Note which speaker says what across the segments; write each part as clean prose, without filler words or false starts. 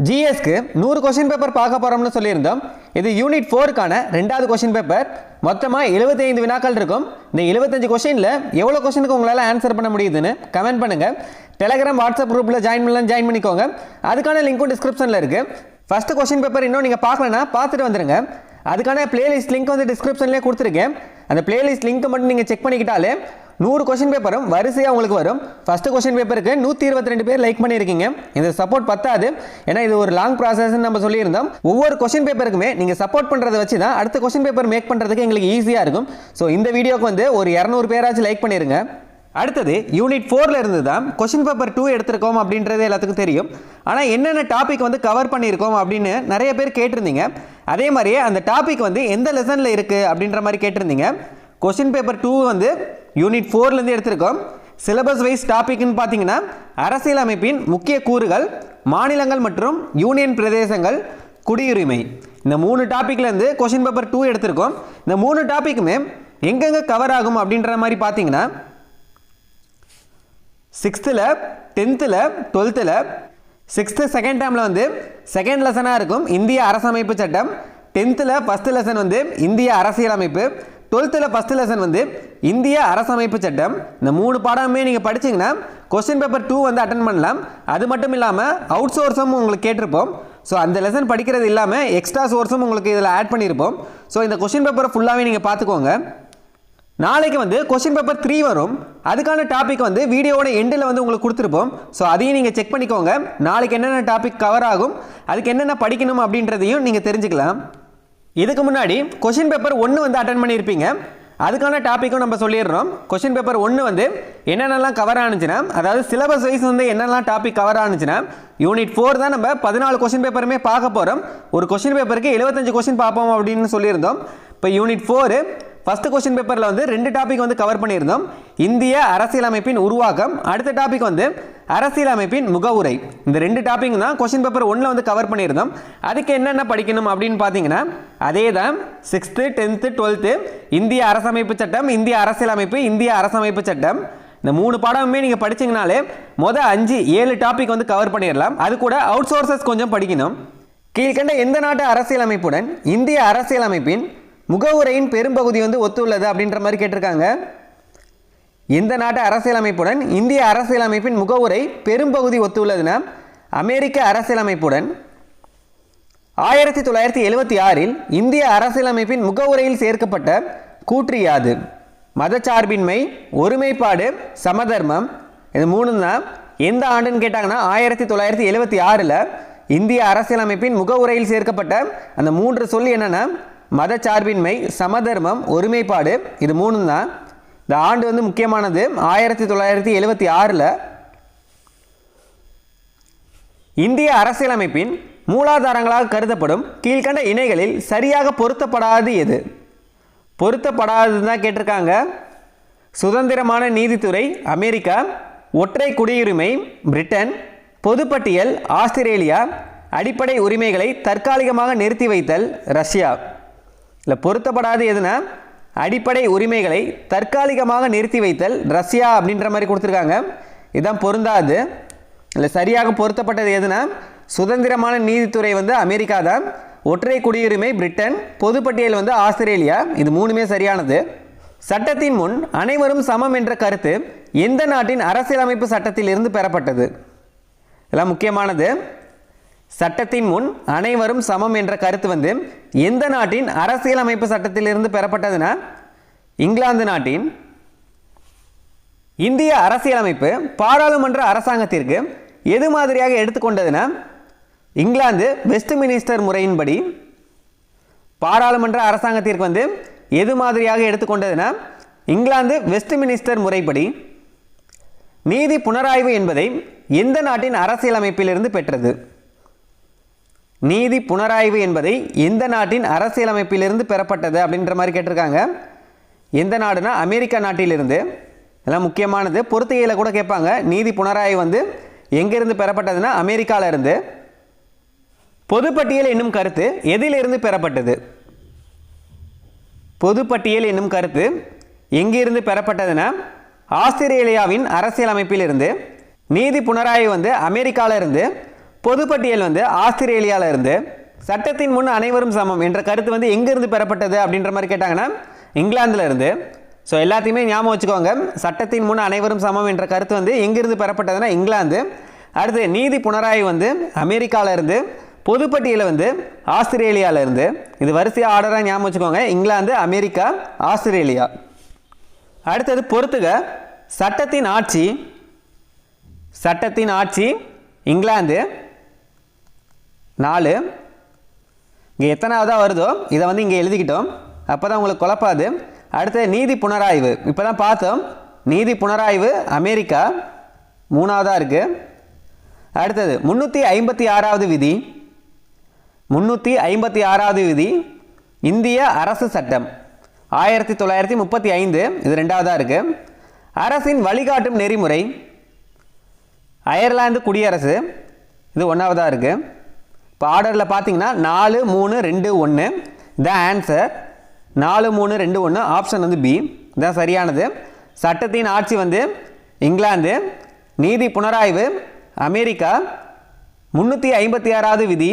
Speaker 1: ஜிஎஸ்க்கு 100 question paper பார்க்க போகிறோம்னு சொல்லியிருந்தோம். இது யூனிட் 4க்கான 2வது கொஸ்டின் பேப்பர். மொத்தமாக 75 வினாக்கள் இருக்கும். இந்த 75 கொஸ்டினில் எவ்வளோ கொஸ்டினுக்கு உங்களால் ஆன்சர் பண்ண முடியுதுன்னு கமெண்ட் பண்ணுங்கள். டெலகிராம் வாட்ஸ்அப் குரூப்பில் ஜாயின் பண்ணிக்கோங்க. அதுக்கான லிங்க்கும் டிஸ்கிரிப்ஷனில் இருக்குது. ஃபஸ்ட்டு கொஸ்டின் பேப்பர் இன்னும் நீங்கள் பார்க்கலன்னா பார்த்துட்டு வந்துடுங்க. அதுக்கான பிளேலிஸ்ட் லிங்க் வந்து டிஸ்கிரிப்ஷன்லேயே கொடுத்துருக்கேன். அந்த பிளேலிஸ்ட் லிங்க்கை மட்டும் நீங்கள் செக் பண்ணிக்கிட்டாலே 100 கொஸ்டின் பேப்பரும் வரிசையாக உங்களுக்கு வரும். ஃபஸ்ட்டு கொஸ்டின் பேப்பருக்கு 122 பேர் லைக் பண்ணியிருக்கீங்க. இந்த சப்போர்ட் பத்தாது, ஏன்னா இது ஒரு லாங் ப்ராசஸ்ன்னு நம்ம சொல்லியிருந்தோம். ஒவ்வொரு கொஸ்டின் பேப்பருக்குமே நீங்கள் சப்போர்ட் பண்ணுறதை வச்சு தான் அடுத்த கொஸ்டின் பேப்பர் மேக் பண்ணுறதுக்கு எங்களுக்கு ஈஸியாக இருக்கும். ஸோ இந்த வீடியோக்கு வந்து ஒரு 200 பேராச்சும் லைக் பண்ணிடுங்க. அடுத்தது யூனிட் 4ல் இருந்து தான் கொஸ்டின் பேப்பர் 2 எடுத்திருக்கோம் அப்படின்றது எல்லாத்துக்கும் தெரியும். ஆனால் என்னென்ன டாபிக் வந்து கவர் பண்ணியிருக்கோம் அப்படின்னு நிறைய பேர் கேட்டிருந்தீங்க. அதே மாதிரியே அந்த டாபிக் வந்து எந்த லெசனில் இருக்குது அப்படின்ற மாதிரி கேட்டிருந்தீங்க. கொஸ்டின் பேப்பர் 2 வந்து யூனிட் 4லேருந்து எடுத்திருக்கோம். சிலபஸ் வைஸ் டாபிக்னு பார்த்தீங்கன்னா அரசியலமைப்பின் முக்கிய கூறுகள், மாநிலங்கள் மற்றும் யூனியன் பிரதேசங்கள், குடியுரிமை, இந்த 3 டாப்பிக்லேருந்து கொஸ்டின் பேப்பர் 2 எடுத்திருக்கோம். இந்த 3 டாப்பிக்குமே எங்கெங்கே கவர் ஆகும் அப்படின்ற மாதிரி பார்த்தீங்கன்னா 6th, 10th, 12th. 6th second டேர்மில் வந்து செகண்ட் லெசனாக இருக்கும் இந்திய அரசமைப்பு சட்டம். 10th ஃபஸ்ட் லெசன் வந்து இந்திய அரசியலமைப்பு. 12th ஃபஸ்ட் லெசன் வந்து இந்திய அரசமைப்பு சட்டம். இந்த 3 பாடமே நீங்கள் படிச்சிங்கன்னா கொஸ்டின் பேப்பர் 2 வந்து அட்டன் பண்ணலாம். அது மட்டும் இல்லாமல் அவுட் சோர்ஸும் உங்களுக்கு கேட்டிருப்போம். ஸோ அந்த லெசன் படிக்கிறது இல்லாமல் எக்ஸ்ட்ரா சோர்ஸும் உங்களுக்கு இதில் ஆட் பண்ணியிருப்போம். ஸோ இந்த கொஸ்டின் பேப்பரை ஃபுல்லாகவே நீங்கள் பார்த்துக்கோங்க. நாளைக்கு வந்து கொஸ்டின் பேப்பர் 3 வரும். அதுக்கான டாபிக் வந்து வீடியோவோட எண்டில் வந்து உங்களுக்கு கொடுத்துருப்போம். ஸோ அதையும் நீங்கள் செக் பண்ணிக்கோங்க. நாளைக்கு என்னென்ன டாபிக் கவர் ஆகும், அதுக்கு என்னென்ன படிக்கணும் அப்படின்றதையும் நீங்கள் தெரிஞ்சுக்கலாம். இதுக்கு முன்னாடி கொஸ்டின் பேப்பர் 1 வந்து அட்டன் பண்ணியிருப்பீங்க. அதுக்கான டாப்பிக்கும் நம்ம சொல்லிடுறோம். கொஸ்டின் பேப்பர் 1 வந்து என்னென்னலாம் கவர் ஆனிச்சுன்னா, அதாவது சிலபஸ் வைஸ் வந்து என்னென்னலாம் டாபிக் கவர் ஆனிச்சுன்னா, யூனிட் 4 தான் நம்ம 14 கொஸ்டின் பேப்பருமே பார்க்க போகிறோம். ஒரு கொஸ்டின் பேப்பருக்கு 75 கொஸ்டின் பார்ப்போம் அப்படின்னு சொல்லியிருந்தோம். இப்போ யூனிட் 4 ஃபஸ்ட்டு கொஸ்டின் பேப்பரில் வந்து 2 டாபிக் வந்து கவர் பண்ணியிருந்தோம். இந்திய அரசியலமைப்பின் உருவாக்கம், அடுத்த டாபிக் வந்து அரசியலமைப்பின் முகவுரை. இந்த 2 டாபிக் தான் கொஸ்டின் பேப்பர் 1ல் வந்து கவர் பண்ணியிருந்தோம். அதுக்கு என்னென்ன படிக்கணும் அப்படின்னு பார்த்தீங்கன்னா அதே தான் 6th, 10th, 12th இந்திய அரசமைப்பு சட்டம், இந்திய அரசியலமைப்பு, இந்திய அரசமைப்பு சட்டம். இந்த 3 பாடமுமே நீங்கள் படிச்சிங்கனாலே 7 டாபிக் வந்து கவர் பண்ணிடலாம். அது கூட அவுட் சோர்சஸ் கொஞ்சம் படிக்கணும். கீழ்கண்ட எந்த நாட்டு அரசியலமைப்புடன் இந்திய அரசியலமைப்பின் முகவுரையின் பெரும்பகுதி வந்து ஒத்துள்ளது அப்படின்ற மாதிரி கேட்டிருக்காங்க. எந்த நாட்டு அரசியலமைப்புடன் இந்திய அரசியலமைப்பின் முகவுரை பெரும்பகுதி ஒத்துள்ளதுன்னா அமெரிக்க அரசியலமைப்புடன். 1976இல் இந்திய அரசியலமைப்பின் முகவுரையில் சேர்க்கப்பட்ட கூற்று யாது? மதச்சார்பின்மை, ஒருமைப்பாடு, சமதர்மம். இது 3 தான். எந்த ஆண்டுன்னு கேட்டாங்கன்னா 1976இல் இந்திய அரசியலமைப்பின் முகவுரையில் சேர்க்கப்பட்ட அந்த 3 சொல்லி என்னென்னா மதச்சார்பின்மை, சமதர்மம், ஒருமைப்பாடு. இது 3 தான். இந்த ஆண்டு வந்து முக்கியமானது 1976இல். இந்திய அரசியலமைப்பின் மூலாதாரங்களாக கருதப்படும் கீழ்கண்ட இணைகளில் சரியாக பொருத்தப்படாது எது? பொருத்தப்படாது தான் கேட்டிருக்காங்க. சுதந்திரமான நீதித்துறை அமெரிக்கா, ஒற்றை குடியுரிமை பிரிட்டன், பொதுப்பட்டியல் ஆஸ்திரேலியா, அடிப்படை உரிமைகளை தற்காலிகமாக நிறுத்தி வைத்தல் ரஷ்யா. இல்லை பொருத்தப்படாது எதுனா அடிப்படை உரிமைகளை தற்காலிகமாக நிறுத்தி வைத்தல் ரஷ்யா அப்படின்ற மாதிரி கொடுத்துருக்காங்க. இதுதான் பொருந்தாது. இல்லை சரியாக பொருத்தப்பட்டது எதுனா சுதந்திரமான நீதித்துறை வந்து அமெரிக்கா தான், ஒற்றை குடியுரிமை பிரிட்டன், பொதுப்பட்டியல் வந்து ஆஸ்திரேலியா. இது 3மே சரியானது. சட்டத்தின் முன் அனைவரும் சமம் என்ற கருத்து எந்த நாட்டின் அரசியலமைப்பு சட்டத்தில் இருந்து பெறப்பட்டது? இதெல்லாம் முக்கியமானது. சட்டத்தின் முன் அனைவரும் சமம் என்ற கருத்து வந்து எந்த நாட்டின் அரசியலமைப்பு சட்டத்திலிருந்து பெறப்பட்டதுன்னா இங்கிலாந்து நாட்டின். இந்திய அரசியலமைப்பு பாராளுமன்ற அரசாங்கத்திற்கு எது மாதிரியாக எடுத்துக்கொண்டதுன்னா இங்கிலாந்து வெஸ்ட்மினிஸ்டர் முறையின்படி. பாராளுமன்ற அரசாங்கத்திற்கு வந்து எது மாதிரியாக எடுத்துக்கொண்டதுன்னா இங்கிலாந்து வெஸ்ட்மினிஸ்டர் முறைப்படி. நீதி புனராய்வு என்பதை எந்த நாட்டின் அரசியலமைப்பிலிருந்து பெற்றது? நீதி புனராய்வு என்பதை எந்த நாட்டின் அரசியலமைப்பிலிருந்து பெறப்பட்டது அப்படின்ற மாதிரி கேட்டிருக்காங்க. எந்த நாடுனா அமெரிக்கா நாட்டிலிருந்து. இதெல்லாம் முக்கியமானது. பொறுத்துகையில் கூட கேட்பாங்க. நீதி புனராய்வு வந்து எங்கிருந்து பெறப்பட்டதுன்னா அமெரிக்காவில் இருந்து. பொதுப்பட்டியல் என்னும் கருத்து எதிலிருந்து பெறப்பட்டது? பொதுப்பட்டியல் என்னும் கருத்து எங்கிருந்து பெறப்பட்டதுன்னா ஆஸ்திரேலியாவின் அரசியலமைப்பிலிருந்து. நீதி புனராய்வு வந்து அமெரிக்காவில் இருந்து. பொதுப்பட்டியல் வந்து ஆஸ்திரேலியாவில் இருந்து. சட்டத்தின் முன் அனைவரும் சமம் என்ற கருத்து வந்து எங்கிருந்து பெறப்பட்டது அப்படின்ற மாதிரி கேட்டாங்கன்னா இங்கிலாந்தில் இருந்து. ஸோ எல்லாத்தையுமே ஞாபகம் வச்சுக்கோங்க. சட்டத்தின் முன் அனைவரும் சமம் என்ற கருத்து வந்து எங்கிருந்து பெறப்பட்டதுன்னா இங்கிலாந்து. அடுத்து நீதி புனராய்வு வந்து அமெரிக்காவில் இருந்து. பொதுப்பட்டியலை வந்து ஆஸ்திரேலியாவில் இருந்து. இது வரிசையாக ஆர்டராக ஞாபகம் வச்சுக்கோங்க. England, America, Australia. அடுத்தது பொறுத்துக. சட்டத்தின் ஆட்சி. சட்டத்தின் ஆட்சி இங்கிலாந்து 4. இங்கே எத்தனாவதாக வருதோ இதை வந்து இங்கே எழுதிக்கிட்டோம், அப்போ தான் உங்களுக்கு குழப்பாது. அடுத்தது நீதி புனராய்வு, இப்போ தான் பார்த்தோம். நீதி புனராய்வு அமெரிக்கா 3ஆவதாக இருக்குது. அடுத்தது 356வது விதி. 356வது விதி இந்திய அரசு சட்டம் 1935, இது 2ஆவதாக இருக்குது. அரசின் வழிகாட்டும் நெறிமுறை அயர்லாந்து குடியரசு, இது 1ஆவதாக இருக்குது. இப்போ ஆர்டரில் பார்த்தீங்கன்னா 4, 3, 2, 1 த ஆன்சர். 4, 3, 2, 1 ஆப்ஷன் வந்து பி தான் சரியானது. சட்டத்தின் ஆட்சி வந்து இங்கிலாந்து. நீதி புனராய்வு அமெரிக்கா. 356வது விதி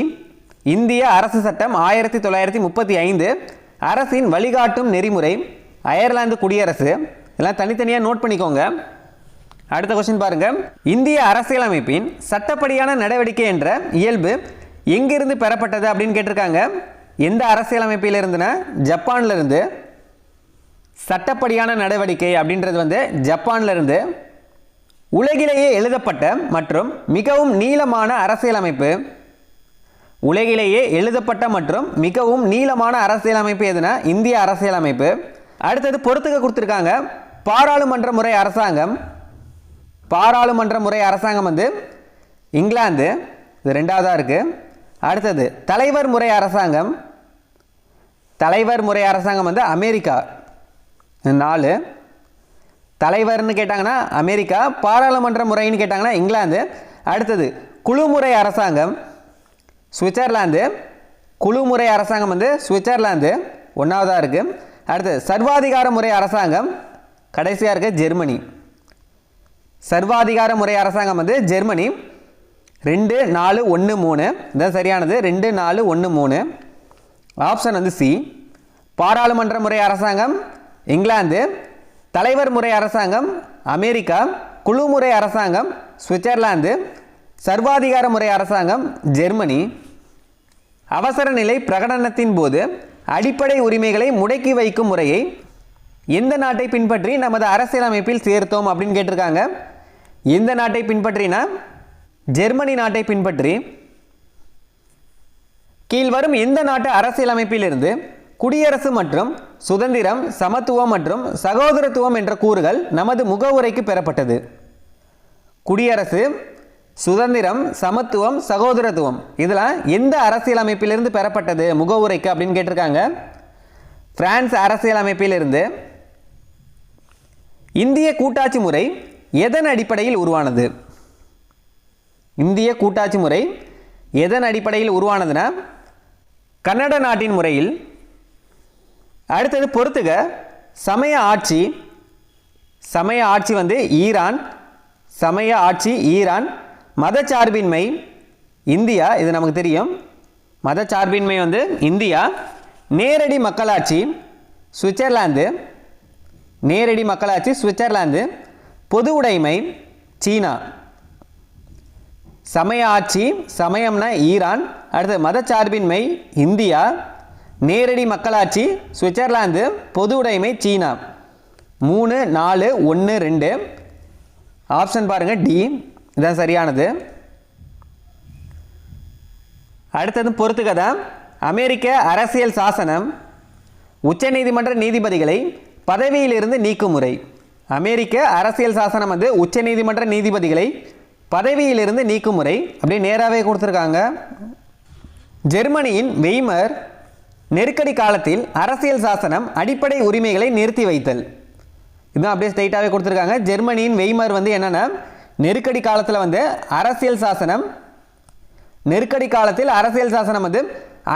Speaker 1: இந்திய அரசு சட்டம் 1935. அரசின் வழிகாட்டும் நெறிமுறை அயர்லாந்து குடியரசு. இதெல்லாம் தனித்தனியாக நோட் பண்ணிக்கோங்க. அடுத்த கொஸ்டின் பாருங்க. இந்திய அரசியலமைப்பின் சட்டப்படியான நடவடிக்கை என்ற இயல்பு எங்கிருந்து பெறப்பட்டது அப்படின்னு கேட்டிருக்காங்க. எந்த அரசியலமைப்பில் இருந்துன்னா ஜப்பான்ல இருந்து. சட்டப்படியான நடவடிக்கை அப்படின்றது வந்து ஜப்பான்ல இருந்து. உலகிலேயே எழுதப்பட்ட மற்றும் மிகவும் நீளமான அரசியலமைப்பு. உலகிலேயே எழுதப்பட்ட மற்றும் மிகவும் நீளமான அரசியலமைப்பு எதுனா இந்திய அரசியலமைப்பு. அடுத்தது பொறுத்துக்க கொடுத்துருக்காங்க. பாராளுமன்ற முறை அரசாங்கம். பாராளுமன்ற முறை அரசாங்கம் வந்து இங்கிலாந்து, இது 2ஆவதாக இருக்குது. அடுத்தது தலைவர் முறை அரசாங்கம். தலைவர் முறை அரசாங்கம் வந்து அமெரிக்கா 4. தலைவர்னு கேட்டாங்கன்னா அமெரிக்கா, பாராளுமன்ற முறைன்னு கேட்டாங்கன்னா இங்கிலாந்து. அடுத்தது குழுமுறை அரசாங்கம் சுவிட்சர்லாந்து. குழுமுறை அரசாங்கம் வந்து சுவிட்சர்லாந்து 1ஆவதாக இருக்குது. அடுத்தது சர்வாதிகார முறை அரசாங்கம் கடைசியாக இருக்க ஜெர்மனி. சர்வாதிகார முறை அரசாங்கம் வந்து ஜெர்மனி. 2, 4, 1, 3 இதுதான் சரியானது. 2, 4, 1, 3 ஆப்ஷன் வந்து சி. பாராளுமன்ற முறை அரசாங்கம் இங்கிலாந்து. தலைவர் முறை அரசாங்கம் அமெரிக்கா. குழுமுறை அரசாங்கம் சுவிட்சர்லாந்து. சர்வாதிகார முறை அரசாங்கம் ஜெர்மனி. அவசர நிலை பிரகடனத்தின் போது அடிப்படை உரிமைகளை முடக்கி வைக்கும் முறையை எந்த நாட்டை பின்பற்றி நமது அரசியலமைப்பில் சேர்த்தோம் அப்படின்னு கேட்டிருக்காங்க. எந்த நாட்டை பின்பற்றினா ஜெர்மனி நாட்டை பின்பற்றி. கீழ்வரும் எந்த நாட்டு அரசியலமைப்பில் இருந்து குடியரசு மற்றும் சுதந்திரம், சமத்துவம் மற்றும் சகோதரத்துவம் என்ற கூறுகள் நமது முகவுரைக்கு பெறப்பட்டது? குடியரசு, சுதந்திரம், சமத்துவம், சகோதரத்துவம் இதெல்லாம் எந்த அரசியலமைப்பிலிருந்து பெறப்பட்டது முகவுரைக்கு அப்படின்னு கேட்டிருக்காங்க. பிரான்ஸ் அரசியலமைப்பிலிருந்து. இந்திய கூட்டாட்சி முறை எதன் அடிப்படையில் உருவானது? இந்திய கூட்டாட்சி முறை எதன் அடிப்படையில் உருவானதுன்னா கன்னட நாட்டின் முறையில். அடுத்தது பொறுத்துக. சமய ஆட்சி. சமய ஆட்சி வந்து ஈரான். சமய ஆட்சி ஈரான். மதச்சார்பின்மை இந்தியா, இது நமக்கு தெரியும். மதச்சார்பின்மை வந்து இந்தியா. நேரடி மக்களாட்சி சுவிட்சர்லாந்து. நேரடி மக்களாட்சி சுவிட்சர்லாந்து. பொது உடைமை சீனா. சமய ஆட்சி, சமயம்னா ஈரான். அடுத்து மதச்சார்பின்மை இந்தியா. நேரடி மக்களாட்சி சுவிட்சர்லாந்து. பொது உடைமை சீனா. 3, 4, 1, 2 ஆப்ஷன் பாருங்க டி, இதுதான் சரியானது. அடுத்தது பொறுத்துக்கதா. அமெரிக்க அரசியல் சாசனம் உச்சநீதிமன்ற நீதிபதிகளை பதவியிலிருந்து நீக்கும் முறை. அமெரிக்க அரசியல் சாசனம் வந்து உச்சநீதிமன்ற நீதிபதிகளை பதவியிலிருந்து நீக்கும் முறை. அப்படியே நேராகவே கொடுத்துருக்காங்க. ஜெர்மனியின் வெய்மர் நெருக்கடி காலத்தில் அரசியல் சாசனம் அடிப்படை உரிமைகளை நிறுத்தி வைத்தல். இதுதான் அப்படியே ஸ்ட்ரைட்டாகவே கொடுத்துருக்காங்க. ஜெர்மனியின் வெய்மர் வந்து என்னென்னா நெருக்கடி காலத்தில் வந்து அரசியல் சாசனம், நெருக்கடி காலத்தில் அரசியல் சாசனம் வந்து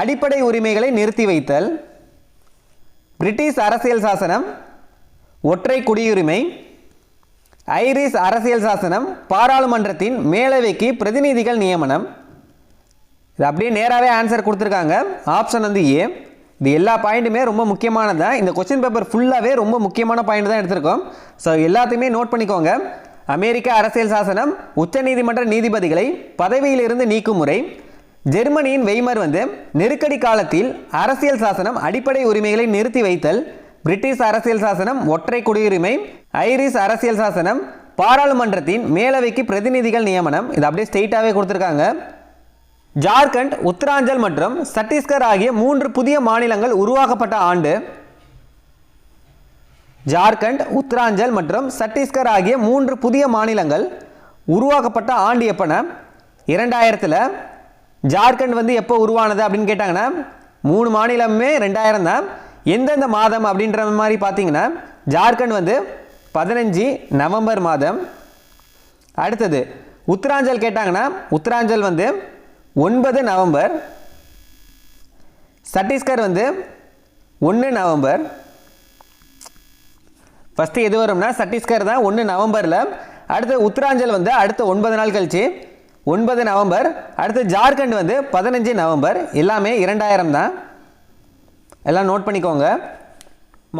Speaker 1: அடிப்படை உரிமைகளை நிறுத்தி வைத்தல். பிரிட்டிஷ் அரசியல் சாசனம் ஒற்றை குடியுரிமை. ஐரிஷ் அரசியல் சாசனம் பாராளுமன்றத்தின் மேலவைக்கு பிரதிநிதிகள் நியமனம். இது அப்படியே நேராகவே ஆன்சர் கொடுத்துருக்காங்க. ஆப்ஷன் வந்து ஏ. இது எல்லா பாயிண்ட்டுமே ரொம்ப முக்கியமானது தான். இந்த கொஸ்டின் பேப்பர் ஃபுல்லாகவே ரொம்ப முக்கியமான பாயிண்ட் தான் எடுத்திருக்கோம். ஸோ எல்லாத்தையுமே நோட் பண்ணிக்கோங்க. அமெரிக்க அரசியல் சாசனம், உச்சநீதிமன்ற நீதிபதிகளை பதவியிலிருந்து நீக்கும் முறை, ஜெர்மனியின் வெய்மர் வந்து நெருக்கடி காலத்தில் அரசியல் சாசனம் அடிப்படை உரிமைகளை நிறுத்தி வைத்தல், பிரிட்டிஷ் அரசியல் சாசனம் ஒற்றை குடியுரிமை, ஐரிஷ் அரசியல் சாசனம் பாராளுமன்றத்தின் மேலவைக்கு பிரதிநிதிகள் நியமனம். இது அப்படியே ஸ்ட்ரெயிட்டாகவே கொடுத்துருக்காங்க. ஜார்க்கண்ட், உத்தராஞ்சல் மற்றும் சத்தீஸ்கர் ஆகிய 3 புதிய மாநிலங்கள் உருவாக்கப்பட்ட ஆண்டு. ஜார்க்கண்ட், உத்தராஞ்சல் மற்றும் சத்தீஸ்கர் ஆகிய 3 புதிய மாநிலங்கள் உருவாக்கப்பட்ட ஆண்டு எப்போனா 2000. ஜார்க்கண்ட் வந்து எப்போ உருவானது அப்படின்னு கேட்டாங்கன்னா 3 மாநிலமே 2000 தான். எந்தெந்த மாதம் அப்படின்ற மாதிரி பார்த்தீங்கன்னா ஜார்க்கண்ட் வந்து 15 நவம்பர் மாதம். அடுத்தது உத்தராஞ்சல் கேட்டாங்கன்னா உத்தராஞ்சல் வந்து 9 நவம்பர். சத்தீஸ்கர் வந்து 1 நவம்பர். ஃபஸ்ட்டு எது வரும்னா சத்தீஸ்கர் தான் 1 நவம்பரில். அடுத்து உத்தராஞ்சல் வந்து அடுத்த 9 நாள் கழிச்சு 9 நவம்பர். அடுத்து ஜார்க்கண்ட் வந்து 15 நவம்பர். எல்லாமே 2000 தான். எல்லாம் நோட் பண்ணிக்கோங்க.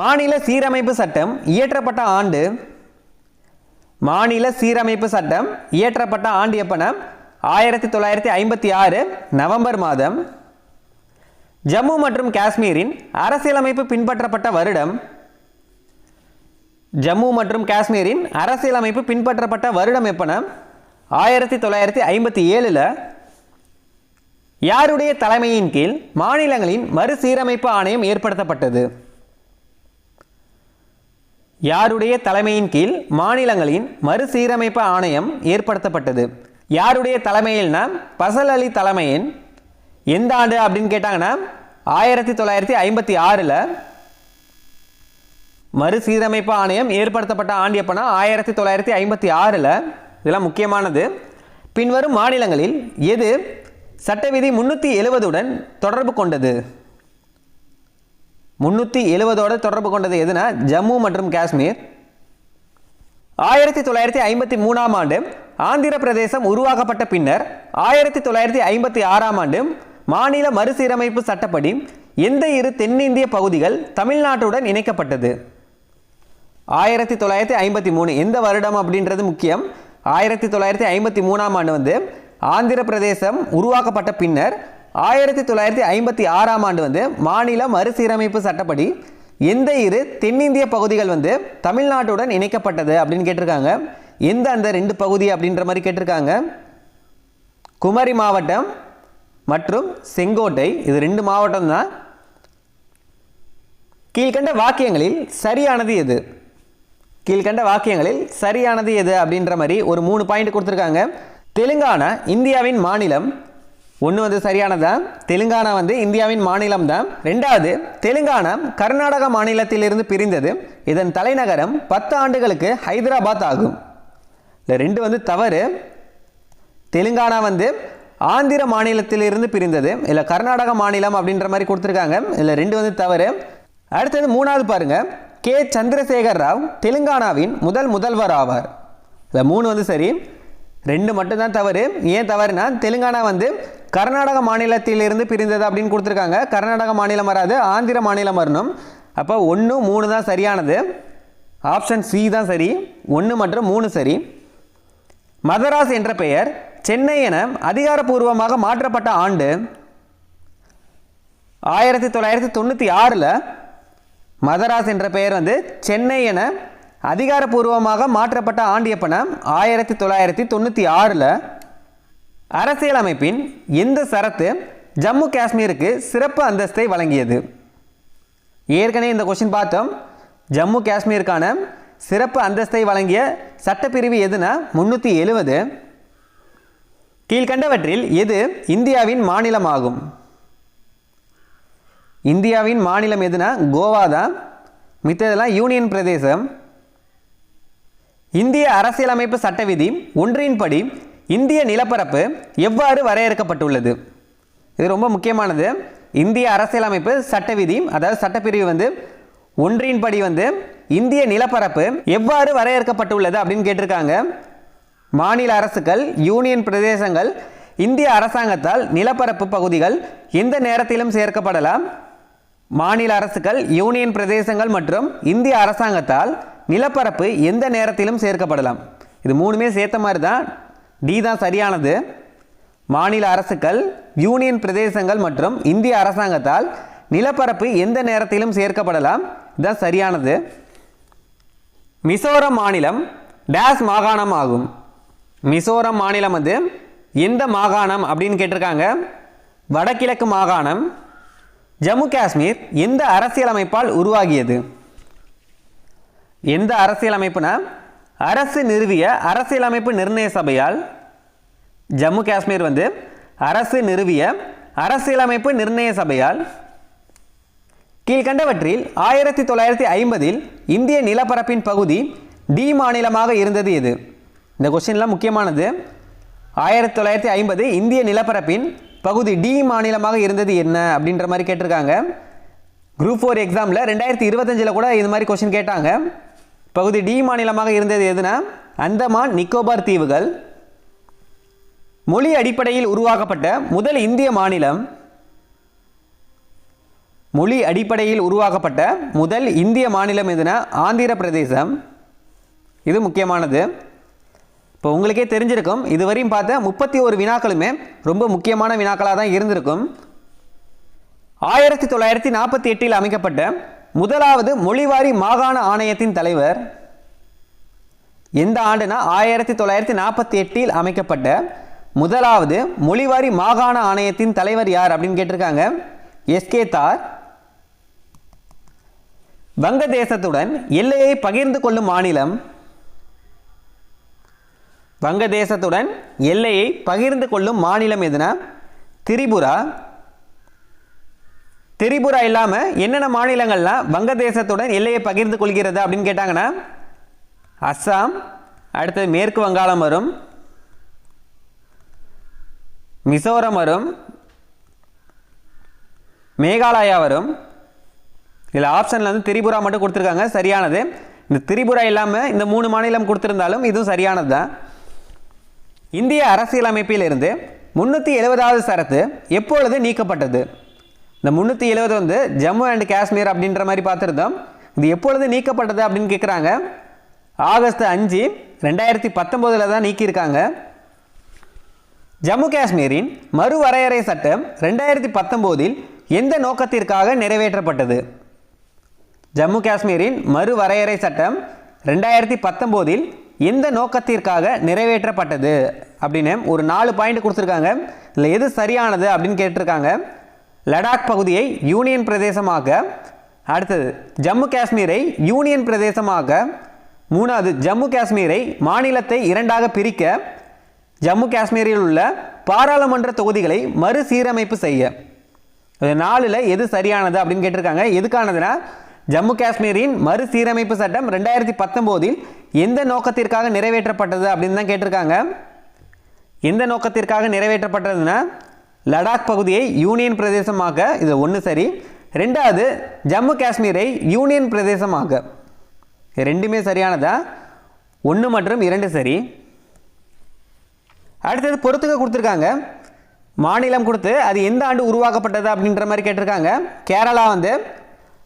Speaker 1: மாநில சீரமைப்பு சட்டம் இயற்றப்பட்ட ஆண்டு. மாநில சீரமைப்பு சட்டம் இயற்றப்பட்ட ஆண்டு எப்போனா 1956 நவம்பர் மாதம். ஜம்மு மற்றும் காஷ்மீரின் அரசியலமைப்பு பின்பற்றப்பட்ட வருடம். ஜம்மு மற்றும் காஷ்மீரின் அரசியலமைப்பு பின்பற்றப்பட்ட வருடம் எப்போனா 1957. யாருடைய தலைமையின் கீழ் மாநிலங்களின் மறுசீரமைப்பு ஆணையம் ஏற்படுத்தப்பட்டது? யாருடைய தலைமையின் கீழ் மாநிலங்களின் மறுசீரமைப்பு ஆணையம் ஏற்படுத்தப்பட்டது? யாருடைய தலைமையில்னா பசல் அலி தலைமையின். எந்த ஆண்டு அப்படின்னு கேட்டாங்கன்னா 1956. மறுசீரமைப்பு ஆணையம் ஏற்படுத்தப்பட்ட ஆண்டு எப்போனா 1956. இதெல்லாம் முக்கியமானது. பின்வரும் மாநிலங்களில் எது சட்ட விதி 370 தொடர்பு கொண்டது? 370 தொடர்பு கொண்டது எதுனா ஜம்மு மற்றும் காஷ்மீர். 1953 ஆண்டு ஆந்திர பிரதேசம் உருவாக்கப்பட்ட பின்னர் 1956 ஆண்டு மாநில மறுசீரமைப்பு சட்டப்படி எந்த 2 தென்னிந்திய பகுதிகள் தமிழ்நாட்டுடன் இணைக்கப்பட்டது? 1953 எந்த வருடம் அப்படின்றது முக்கியம். 1953 ஆண்டு வந்து ஆந்திர பிரதேசம் உருவாக்கப்பட்ட பின்னர் 1956 ஆண்டு வந்து மாநில மறுசீரமைப்பு சட்டப்படி எந்த 2 தென்னிந்திய பகுதிகள் வந்து தமிழ்நாட்டுடன் இணைக்கப்பட்டது அப்படின்னு கேட்டிருக்காங்க. எந்த அந்த 2 பகுதி அப்படின்ற மாதிரி கேட்டிருக்காங்க. குமரி மாவட்டம் மற்றும் செங்கோட்டை. இது 2 மாவட்டம் தான். கீழ்கண்ட வாக்கியங்களில் சரியானது எது? கீழ்கண்ட வாக்கியங்களில் சரியானது எது அப்படின்ற மாதிரி ஒரு 3 பாயிண்ட் கொடுத்துருக்காங்க. தெலுங்கானா இந்தியாவின் மாநிலம். ஒன்று வந்து சரியானதான். தெலுங்கானா வந்து இந்தியாவின் மாநிலம் தான். 2வது தெலுங்கானா கர்நாடக மாநிலத்திலிருந்து பிரிந்தது. இதன் தலைநகரம் 10 ஆண்டுகளுக்கு ஹைதராபாத் ஆகும். இந்த 2 வந்து தவறு. தெலுங்கானா வந்து ஆந்திர மாநிலத்திலிருந்து பிரிந்தது. இல்லை கர்நாடக மாநிலம் அப்படின்ற மாதிரி கொடுத்துருக்காங்க. இதில் 2 வந்து தவறு. அடுத்தது 3வது பாருங்க. கே சந்திரசேகர் ராவ் தெலுங்கானாவின் முதல்வர் ஆவார். இல்லை 3 வந்து சரி, 2 மட்டும்தான் தவறு. ஏன் தவறுனா தெலுங்கானா வந்து கர்நாடக மாநிலத்திலிருந்து பிரிந்தது அப்படின்னு கொடுத்துருக்காங்க. கர்நாடக மாநிலம் வராது, ஆந்திர மாநிலம் வரணும். அப்போ 1, 3 தான் சரியானது. ஆப்ஷன் சி தான் சரி. 1 மற்றும் 3 சரி. மதராஸ் என்ற பெயர் சென்னை என அதிகாரப்பூர்வமாக மாற்றப்பட்ட ஆண்டு 1996. மதராஸ் என்ற பெயர் வந்து சென்னை என அதிகாரப்பூர்வமாக மாற்றப்பட்ட ஆண்டு எப்போனா 1996. அரசியலமைப்பின் எந்த சரத்து ஜம்மு காஷ்மீருக்கு சிறப்பு அந்தஸ்தை வழங்கியது? ஏற்கனவே இந்த கொஸ்டின் பார்த்தோம். ஜம்மு காஷ்மீருக்கான சிறப்பு அந்தஸ்தை வழங்கிய சட்டப்பிரிவு எதுனா 370. கீழ்கண்டவற்றில் எது இந்தியாவின் மாநிலமாகும்? இந்தியாவின் மாநிலம் எதுனா கோவா தான். மித்ததெல்லாம் யூனியன் பிரதேசம். இந்திய அரசியலமைப்பு சட்ட விதி 1 இந்திய நிலப்பரப்பு எவ்வாறு வரையறுக்கப்பட்டுள்ளது? இது ரொம்ப முக்கியமானது. இந்திய அரசியலமைப்பு சட்ட விதி அதாவது சட்டப்பிரிவு வந்து 1 வந்து இந்திய நிலப்பரப்பு எவ்வாறு வரையறுக்கப்பட்டுள்ளது அப்படின்னு கேட்டிருக்காங்க. மாநில அரசுகள், யூனியன் பிரதேசங்கள் இந்திய அரசாங்கத்தால் நிலப்பரப்பு பகுதிகள் எந்த நேரத்திலும் சேர்க்கப்படலாம்? மாநில அரசுகள், யூனியன் பிரதேசங்கள் மற்றும் இந்திய அரசாங்கத்தால் நிலப்பரப்பு எந்த நேரத்திலும் சேர்க்கப்படலாம். இது மூணுமே சேர்த்த மாதிரி தான். டி தான் சரியானது. மாநில அரசுகள், யூனியன் பிரதேசங்கள் மற்றும் இந்திய அரசாங்கத்தால் நிலப்பரப்பு எந்த நேரத்திலும் சேர்க்கப்படலாம். இதுதான் சரியானது. மிசோரம் மாநிலம் டேஸ் மாகாணம் ஆகும். மிசோரம் மாநிலம் வந்து எந்த மாகாணம் அப்படின்னு கேட்டிருக்காங்க. வடகிழக்கு மாகாணம். ஜம்மு காஷ்மீர் எந்த அரசியலமைப்பால் உருவாகியது? எந்த அரசியலமைப்புனா அரசு நிறுவிய அரசியலமைப்பு நிர்ணய சபையால். ஜம்மு காஷ்மீர் வந்து அரசு நிறுவிய அரசியலமைப்பு நிர்ணய சபையால். கீழ்கண்டவற்றில் 1950 இந்திய நிலப்பரப்பின் பகுதி டி மாநிலமாக இருந்தது எது? இந்த கொஸ்டின்லாம் முக்கியமானது. 1950 இந்திய நிலப்பரப்பின் பகுதி டி மாநிலமாக இருந்தது என்ன அப்படின்ற மாதிரி கேட்டிருக்காங்க. குரூப் 4 எக்ஸாமில் 2025 கூட இது மாதிரி கொஸ்டின் கேட்டாங்க. பகுதி டி மாநிலமாக இருந்தது எதுனா அந்தமான் நிக்கோபார் தீவுகள். மொழி அடிப்படையில் உருவாக்கப்பட்ட முதல் இந்திய மாநிலம். மொழி அடிப்படையில் உருவாக்கப்பட்ட முதல் இந்திய மாநிலம் எதுனா ஆந்திர பிரதேசம். இது முக்கியமானது. இப்போ உங்களுக்கே தெரிஞ்சிருக்கும், இதுவரையும் பார்த்த 31 வினாக்களுமே ரொம்ப முக்கியமான வினாக்களாக தான் இருந்திருக்கும். 1948 அமைக்கப்பட்ட முதலாவது மொழிவாரி மாகாண ஆணையத்தின் தலைவர். எந்த ஆண்டுனா 1948 அமைக்கப்பட்ட முதலாவது மொழிவாரி மாகாண ஆணையத்தின் தலைவர் யார் அப்படின்னு கேட்டிருக்காங்க. எஸ்கே தார். வங்கதேசத்துடன் எல்லையை பகிர்ந்து கொள்ளும் மாநிலம். வங்கதேசத்துடன் எல்லையை பகிர்ந்து கொள்ளும் மாநிலம் எதுனா திரிபுரா. திரிபுரா இல்லாமல் என்னென்ன மாநிலங்கள்லாம் வங்கதேசத்துடன் எல்லையை பகிர்ந்து கொள்கிறது அப்படின்னு கேட்டாங்கன்னா அஸ்ஸாம், அடுத்தது மேற்கு வங்காளம் வரும், மிசோரம் வரும், மேகாலயா வரும். இதில் ஆப்ஷனில் வந்து திரிபுரா மட்டும் கொடுத்துருக்காங்க, சரியானது. இந்த திரிபுரா இல்லாமல் இந்த 3 மாநிலம் கொடுத்துருந்தாலும் இதுவும் சரியானது தான். இந்திய அரசியலமைப்பில் இருந்து 370வது சரத்து எப்பொழுது நீக்கப்பட்டது? இந்த 370 வந்து ஜம்மு அண்ட் காஷ்மீர் அப்படின்ற மாதிரி பார்த்துருந்தோம். இது எப்பொழுது நீக்கப்பட்டது அப்படின்னு கேட்குறாங்க. ஆகஸ்ட் 5, 2019 தான் நீக்கியிருக்காங்க. ஜம்மு காஷ்மீரின் மறுவரையறை சட்டம் 2019 எந்த நோக்கத்திற்காக நிறைவேற்றப்பட்டது? ஜம்மு காஷ்மீரின் மறுவரையறை சட்டம் 2019 எந்த நோக்கத்திற்காக நிறைவேற்றப்பட்டது அப்படின்னு ஒரு 4 பாயிண்ட் கொடுத்துருக்காங்க. இதில் எது சரியானது அப்படின்னு கேட்டிருக்காங்க. லடாக் பகுதியை யூனியன் பிரதேசமாக, அடுத்தது ஜம்மு காஷ்மீரை யூனியன் பிரதேசமாக, 3வது ஜம்மு காஷ்மீரை மாநிலத்தை 2ஆக பிரிக்க, ஜம்மு காஷ்மீரில் உள்ள பாராளுமன்ற தொகுதிகளை மறுசீரமைப்பு செய்ய. இது 4ல் எது சரியானது அப்படின்னு கேட்டிருக்காங்க. எதுக்கானதுன்னா ஜம்மு காஷ்மீரின் மறுசீரமைப்பு சட்டம் 2019 எந்த நோக்கத்திற்காக நிறைவேற்றப்பட்டது அப்படின்னு தான் கேட்டிருக்காங்க. எந்த நோக்கத்திற்காக நிறைவேற்றப்பட்டதுன்னா லடாக் பகுதியை யூனியன் பிரதேசமாக, இது 1 சரி. 2வது ஜம்மு காஷ்மீரை யூனியன் பிரதேசமாக. 2மே சரியானதா? 1 மற்றும் 2 சரி. அடுத்தது பொறுத்துக்க கொடுத்துருக்காங்க. மாநிலம் கொடுத்து அது எந்த ஆண்டு உருவாக்கப்பட்டது அப்படின்ற மாதிரி கேட்டிருக்காங்க. கேரளா வந்து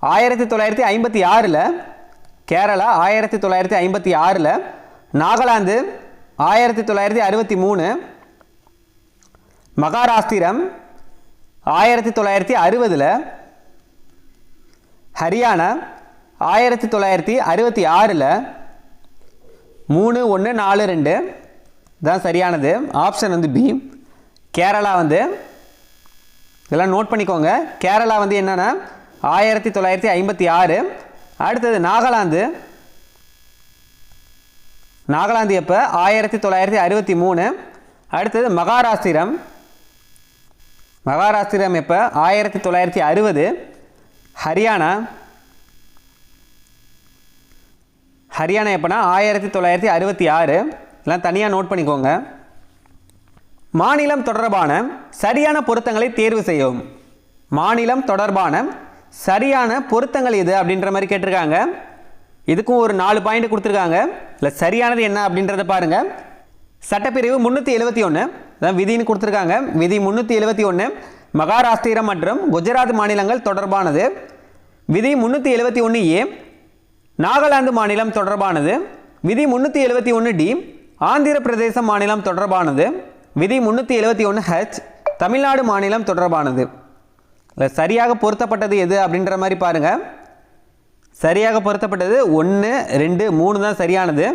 Speaker 1: 1956, கேரளா 1956, நாகாலாந்து 1963, மகாராஷ்டிரம் 1960, ஹரியானா 1966, 3, 1, 4, 2 தான் சரியானது. ஆப்ஷன் வந்து பி. கேரளா வந்து இதெல்லாம் நோட் பண்ணிக்கோங்க. கேரளா வந்து என்னன்னா 1956. அடுத்தது நாகாலாந்து எப்போ 1963. அடுத்தது மகாராஷ்டிரம் எப்போ 1960. ஹரியானா எப்போனா 1966. இதெல்லாம் தனியாக நோட் பண்ணிக்கோங்க. மாநிலம் தொடர்பான சரியான பொருத்தங்களை தேர்வு செய்யவும். மாநிலம் தொடர்பான சரியான பொருத்தங்கள் எது அப்படின்ற மாதிரி கேட்டிருக்காங்க. இதுக்கும் ஒரு 4 பாயிண்ட் கொடுத்துருக்காங்க. இல்லை சரியானது என்ன அப்படின்றத பாருங்கள். சட்டப்பிரிவு 371 அதான் விதின்னு கொடுத்துருக்காங்க. விதி 371 மகாராஷ்டிரம் மற்றும் குஜராத் மாநிலங்கள் தொடர்பானது. விதி 371A நாகாலாந்து மாநிலம் தொடர்பானது. விதி 371D ஆந்திர பிரதேச மாநிலம் தொடர்பானது. விதி 371H தமிழ்நாடு மாநிலம் தொடர்பானது. சரியாக பொருத்தப்பட்டது எது அப்படின்ற மாதிரி பாருங்கள். சரியாக பொருத்தப்பட்டது 1, 2, 3 தான் சரியானது.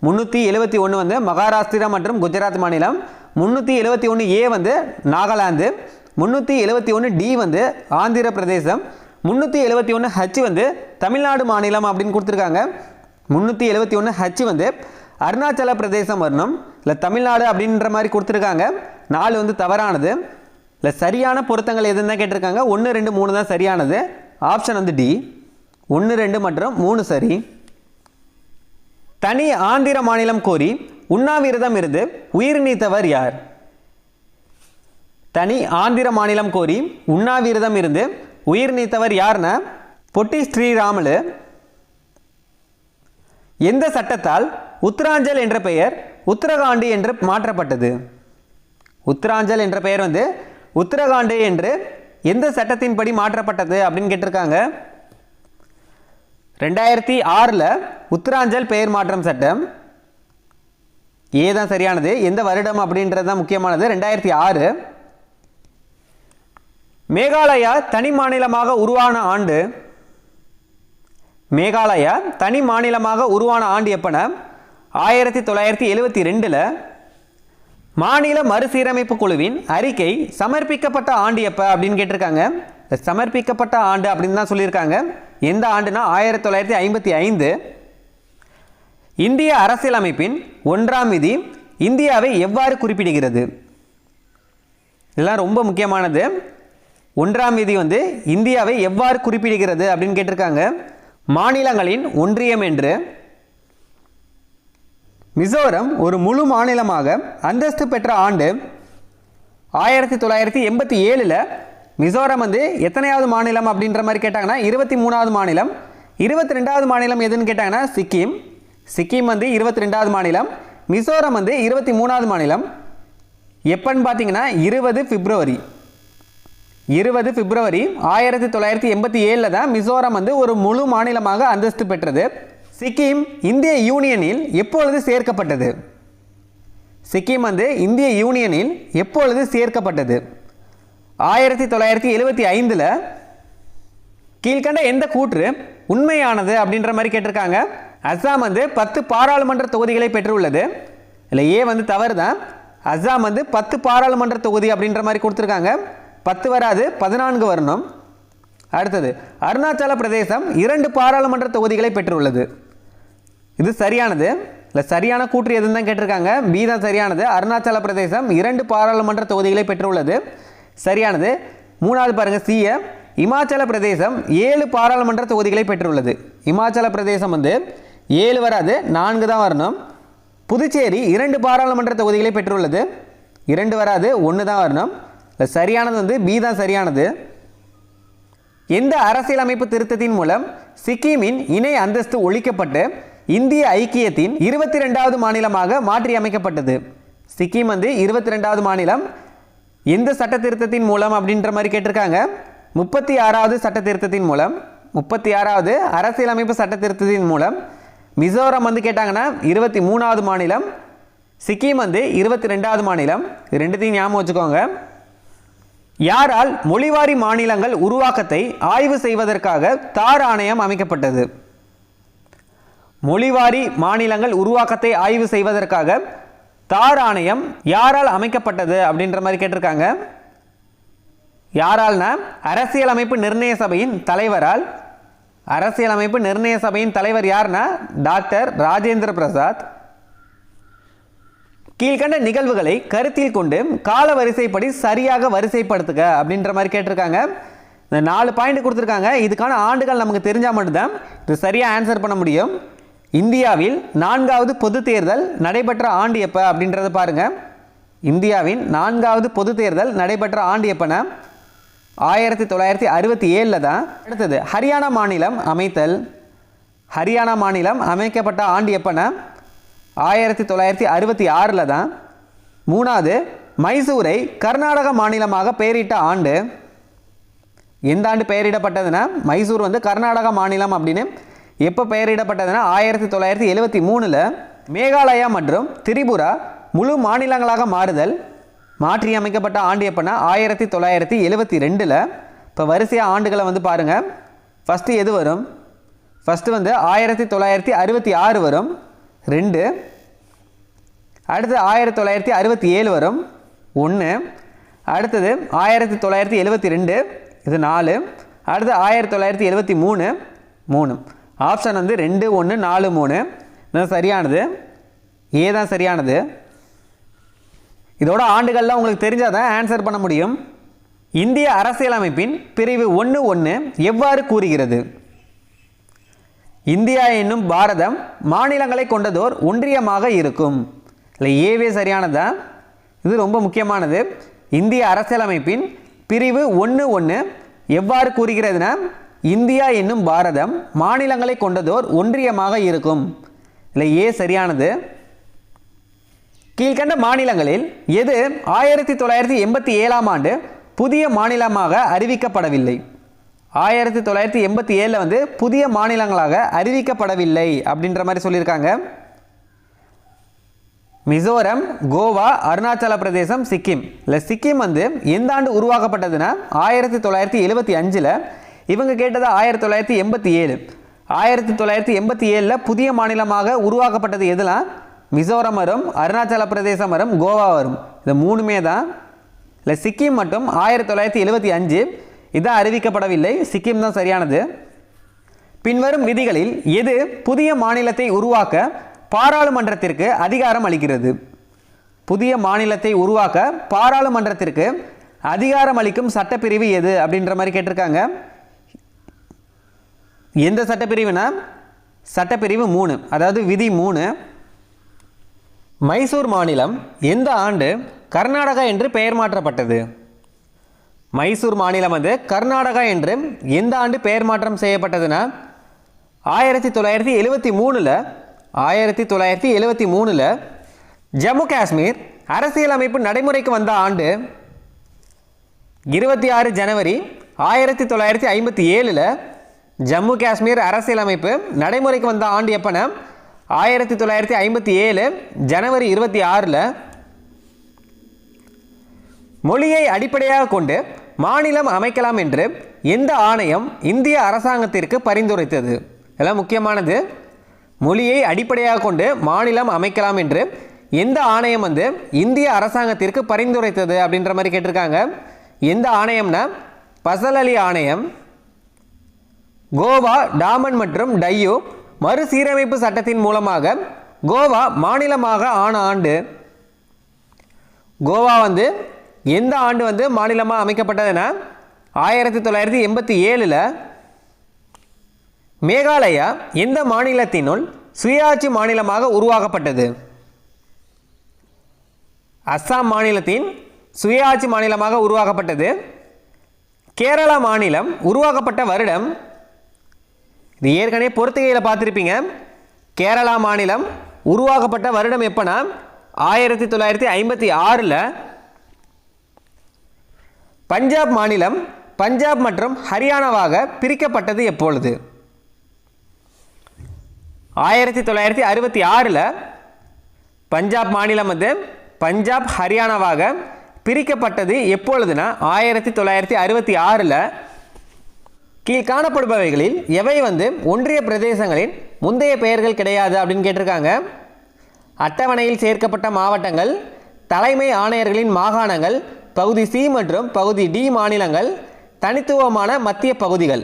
Speaker 1: 371 வந்து மகாராஷ்டிரா மற்றும் குஜராத் மாநிலம், 371A வந்து நாகாலாந்து, 371D வந்து ஆந்திர பிரதேசம், 371H வந்து தமிழ்நாடு மாநிலம் அப்படின்னு கொடுத்துருக்காங்க. 371H வந்து அருணாச்சல பிரதேசம் வரணும், இல்லை தமிழ்நாடு அப்படின்ற மாதிரி கொடுத்துருக்காங்க. 4 வந்து தவறானது. இல்லை சரியான பொருத்தங்கள் எதுன்னு தான் கேட்டிருக்காங்க. 1, 2, 3 தான் சரியானது. ஆப்ஷன் வந்து டி, 1, 2 மற்றும் 3 சரி. தனி ஆந்திர மாநிலம் கோரி உண்ணாவிரதம் இருந்து உயிர் நீத்தவர் யார்? தனி ஆந்திர மாநிலம் கோரி உண்ணாவிரதம் இருந்து உயிர் நீத்தவர் யார்னா பொட்டி ஸ்ரீராமுலு. எந்த சட்டத்தால் உத்தராஞ்சல் என்ற பெயர் உத்தரகாண்டி என்று மாற்றப்பட்டது? உத்தராஞ்சல் என்ற பெயர் வந்து உத்தரகாண்டி என்று எந்த சட்டத்தின்படி மாற்றப்பட்டது அப்படின்னு கேட்டிருக்காங்க. 2006 உத்தராஞ்சல் பெயர் மாற்றம் சட்டம். ஏதான் சரியானது. எந்த வருடம் அப்படின்றது தான் முக்கியமானது. 2006. மேகாலயா தனி மாநிலமாக உருவான ஆண்டு. மேகாலயா தனி மாநிலமாக உருவான ஆண்டு எப்பனா 1972. மாநில மறுசீரமைப்பு குழுவின் அறிக்கை சமர்ப்பிக்கப்பட்ட ஆண்டு எப்போ அப்படின்னு கேட்டிருக்காங்க. சமர்ப்பிக்கப்பட்ட ஆண்டு அப்படின்னு தான் சொல்லியிருக்காங்க. எந்த ஆண்டுனா 1955. இந்திய அரசியலமைப்பின் 1ஆம் விதி இந்தியாவை எவ்வாறு குறிப்பிடுகிறது? இதெல்லாம் ரொம்ப முக்கியமானது. 1ஆம் விதி வந்து இந்தியாவை எவ்வாறு குறிப்பிடுகிறது அப்படின்னு கேட்டிருக்காங்க. மாநிலங்களின் ஒன்றியம் என்று. மிசோரம் ஒரு முழு மாநிலமாக அந்தஸ்து பெற்ற ஆண்டு 1987. மிசோரம் வந்து எத்தனையாவது மாநிலம் அப்படின்ற மாதிரி கேட்டாங்கன்னா 23வது மாநிலம். 22வது மாநிலம் எதுன்னு கேட்டாங்கன்னா சிக்கிம். சிக்கிம் வந்து 22வது மாநிலம். மிசோரம் வந்து 23வது மாநிலம். எப்பன்னு பார்த்தீங்கன்னா 20 பிப்ரவரி 1987 தான் மிசோரம் வந்து ஒரு முழு மாநிலமாக அந்தஸ்து பெற்றது. சிக்கிம் இந்திய யூனியனில் எப்பொழுது சேர்க்கப்பட்டது? சிக்கிம் வந்து இந்திய யூனியனில் எப்பொழுது சேர்க்கப்பட்டது? 1975. கீழ்கண்ட எந்த கூற்று உண்மையானது அப்படின்ற மாதிரி கேட்டிருக்காங்க. அஸ்ஸாம் வந்து 10 பாராளுமன்ற தொகுதிகளை பெற்றுள்ளது. இல்லை ஏ வந்து தவறு தான். அஸ்ஸாம் வந்து 10 பாராளுமன்ற தொகுதி அப்படின்ற மாதிரி கொடுத்துருக்காங்க. 10 வராது, 14 வரணும். அடுத்தது அருணாச்சல பிரதேசம் 2 பாராளுமன்ற தொகுதிகளை பெற்றுள்ளது. இது சரியானது. இல்லை சரியான கூற்று எதுன்னு தான் கேட்டிருக்காங்க. பி தான் சரியானது. அருணாச்சல பிரதேசம் 2 பாராளுமன்ற தொகுதிகளை பெற்றுள்ளது. சரியானது. 3வது பாருங்க சிஏ. இமாச்சல பிரதேசம் 7 பாராளுமன்ற தொகுதிகளை பெற்றுள்ளது. இமாச்சல பிரதேசம் வந்து 7 வராது, 4 தான் வரணும். புதுச்சேரி 2 பாராளுமன்ற தொகுதிகளை பெற்றுள்ளது. 2 வராது, 1 தான் வரணும். சரியானது வந்து பி தான் சரியானது. எந்த அரசியலமைப்பு திருத்தத்தின் மூலம் சிக்கிமின் இணை அந்தஸ்து ஒழிக்கப்பட்டு இந்திய ஐக்கியத்தின் 22வது மாநிலமாக மாற்றி அமைக்கப்பட்டது? சிக்கிம் வந்து 22வது மாநிலம். எந்த சட்ட திருத்தத்தின் மூலம் அப்படின்ற மாதிரி கேட்டிருக்காங்க. 36வது சட்ட திருத்தத்தின் மூலம். 36வது அரசியலமைப்பு சட்ட திருத்தத்தின் மூலம். மிசோரம் வந்து கேட்டாங்கன்னா 23வது மாநிலம். சிக்கிம் வந்து 22வது மாநிலம். ரெண்டுத்தையும் ஞாபகம் வச்சுக்கோங்க. யாரால் மொழிவாரி மாநிலங்கள் உருவாக்கத்தை ஆய்வு செய்வதற்காக தார் ஆணையம் அமைக்கப்பட்டது? மொழிவாரி மாநிலங்கள் உருவாக்கத்தை ஆய்வு செய்வதற்காக தார் ஆணையம் யாரால் அமைக்கப்பட்டது அப்படின்ற மாதிரி கேட்டிருக்காங்க. யாரால்னா அரசியலமைப்பு நிர்ணய சபையின் தலைவரால். அரசியலமைப்பு நிர்ணய சபையின் தலைவர் யார்னா டாக்டர் ராஜேந்திர பிரசாத். கீழ்கண்ட நிகழ்வுகளை கருத்தில் கொண்டு கால வரிசைப்படி சரியாக வரிசைப்படுத்துக அப்படின்ற மாதிரி கேட்டிருக்காங்க. இந்த 4 பாயிண்ட் கொடுத்துருக்காங்க. இதுக்கான ஆண்டுகள் நமக்கு தெரிஞ்சால் மட்டும்தான் இது சரியாக ஆன்சர் பண்ண முடியும். இந்தியாவில் 4வது பொது தேர்தல் நடைபெற்ற ஆண்டு எப்போ அப்படின்றத பாருங்கள். இந்தியாவின் 4வது பொது தேர்தல் நடைபெற்ற ஆண்டு எப்போனா 1967 தான். அடுத்தது ஹரியானா மாநிலம் அமைத்தல். ஹரியானா மாநிலம் அமைக்கப்பட்ட ஆண்டு எப்போனா 1966 தான். 3வது மைசூரை கர்நாடக மாநிலமாக பெயரிட்ட ஆண்டு? எந்த ஆண்டு பெயரிடப்பட்டதுன்னா மைசூர் வந்து கர்நாடக மாநிலம் அப்படின்னு எப்போ பெயரிடப்பட்டதுன்னா 1973. மேகாலயா மற்றும் திரிபுரா முழு மாநிலங்களாக மாற்றி அமைக்கப்பட்ட ஆண்டு எப்போனா 1972. இப்போ வரிசையாக ஆண்டுகளை வந்து பாருங்கள். ஃபஸ்ட்டு எது வரும்? ஃபஸ்ட்டு வந்து 1966 வரும் 2. அடுத்து 1967 வரும் 1. அடுத்தது 1972 இது 4. அடுத்து 1973 3. ஆப்ஷன் வந்து 2 1 4 3 இது சரியானது. ஏ தான் சரியானது. இதோட ஆண்டுகள்லாம் உங்களுக்கு தெரிஞ்சால் தான் ஆன்சர் பண்ண முடியும். இந்திய அரசியலமைப்பின் பிரிவு 1.1 எவ்வாறு கூறுகிறது? இந்தியா என்னும் பாரதம் மாநிலங்களை கொண்டதோர் ஒன்றியமாக இருக்கும். இல்லை ஏவே சரியானதா? இது ரொம்ப முக்கியமானது. இந்திய அரசியலமைப்பின் பிரிவு 1.1 எவ்வாறு கூறுகிறதுனா இந்தியா என்னும் பாரதம் மாநிலங்களை கொண்டதோர் ஒன்றியமாக இருக்கும். இல்லை ஏ சரியானது. கீழ்கண்ட மாநிலங்களில் எது 1987 ஆண்டு புதிய மாநிலமாக அறிவிக்கப்படவில்லை? 1987 வந்து புதிய மாநிலங்களாக அறிவிக்கப்படவில்லை அப்படின்ற மாதிரி சொல்லியிருக்காங்க. மிசோரம், கோவா, அருணாச்சல பிரதேசம், சிக்கிம். இல்லை சிக்கிம் வந்து எந்த ஆண்டு உருவாக்கப்பட்டதுன்னா 1975. இவங்க கேட்டது 1987. 1987 புதிய மாநிலமாக உருவாக்கப்பட்டது எதுலாம்? மிசோரம் வரும், அருணாச்சல பிரதேசம் வரும், கோவா வரும். இது மூணுமே தான். இல்லை சிக்கிம் மட்டும் 1975 இதான் அறிவிக்கப்படவில்லை. சிக்கிம் தான் சரியானது. பின்வரும் விதிகளில் எது புதிய மாநிலத்தை உருவாக்க பாராளுமன்றத்திற்கு அதிகாரம் அளிக்கிறது? புதிய மாநிலத்தை உருவாக்க பாராளுமன்றத்திற்கு அதிகாரம் அளிக்கும் சட்டப்பிரிவு எது அப்படின்ற மாதிரி கேட்டிருக்காங்க. எந்த சட்டப்பிரிவுனா சட்டப்பிரிவு 3, அதாவது விதி 3. மைசூர் மாநிலம் எந்த ஆண்டு கர்நாடகா என்று பெயர் மாற்றப்பட்டது? மைசூர் மாநிலம் வந்து கர்நாடகா என்று எந்த ஆண்டு பெயர் மாற்றம் செய்யப்பட்டதுன்னா 1973. 1973 ஜம்மு காஷ்மீர் அரசியலமைப்பு நடைமுறைக்கு வந்த ஆண்டு 26 ஜனவரி 1957. ஜம்மு காஷ்மீர் அரசியலமைப்பு நடைமுறைக்கு வந்த ஆண்டு எப்போனா 1957 ஜனவரி 26. மொழியை அடிப்படையாக கொண்டு மாநிலம் அமைக்கலாம் என்று எந்த ஆணையம் இந்திய அரசாங்கத்திற்கு பரிந்துரைத்தது? இதெல்லாம் முக்கியமானது. மொழியை அடிப்படையாக கொண்டு மாநிலம் அமைக்கலாம் என்று எந்த ஆணையம் வந்து இந்திய அரசாங்கத்திற்கு பரிந்துரைத்தது அப்படின்ற மாதிரி கேட்டிருக்காங்க. எந்த ஆணையம்னா பசல் அலி ஆணையம். கோவா, டாமன் மற்றும் டையூ மறுசீரமைப்பு சட்டத்தின் மூலமாக கோவா மாநிலமாக ஆன ஆண்டு? கோவா வந்து எந்த ஆண்டு வந்து மாநிலமாக அமைக்கப்பட்டதுன்னா 1987. மேகாலயா எந்த மாநிலத்தினுள் சுயாட்சி மாநிலமாக உருவாக்கப்பட்டது? அஸ்ஸாம் மாநிலத்தின் சுயாட்சி மாநிலமாக உருவாக்கப்பட்டது. கேரளா மாநிலம் உருவாக்கப்பட்ட வருடம்? இது ஏற்கனவே பொறுத்துகையில் பார்த்துருப்பீங்க. கேரளா மாநிலம் உருவாக்கப்பட்ட வருடம் எப்போனா 1956. பஞ்சாப் மாநிலம் பஞ்சாப் மற்றும் ஹரியானாவாக பிரிக்கப்பட்டது எப்பொழுது? 1966. பஞ்சாப் மாநிலம் வந்து பஞ்சாப் ஹரியானாவாக பிரிக்கப்பட்டது எப்பொழுதுனா 1966. கீழ் காணப்படுபவைகளில் எவை வந்து ஒன்றிய பிரதேசங்களின் முந்தைய பெயர்கள் கிடையாது அப்படின்னு கேட்டிருக்காங்க. அட்டவணையில் சேர்க்கப்பட்ட மாவட்டங்கள், தலைமை ஆணையர்களின் மாகாணங்கள், பகுதி சி மற்றும் பகுதி டி மாநிலங்கள், தனித்துவமான மத்திய பகுதிகள்.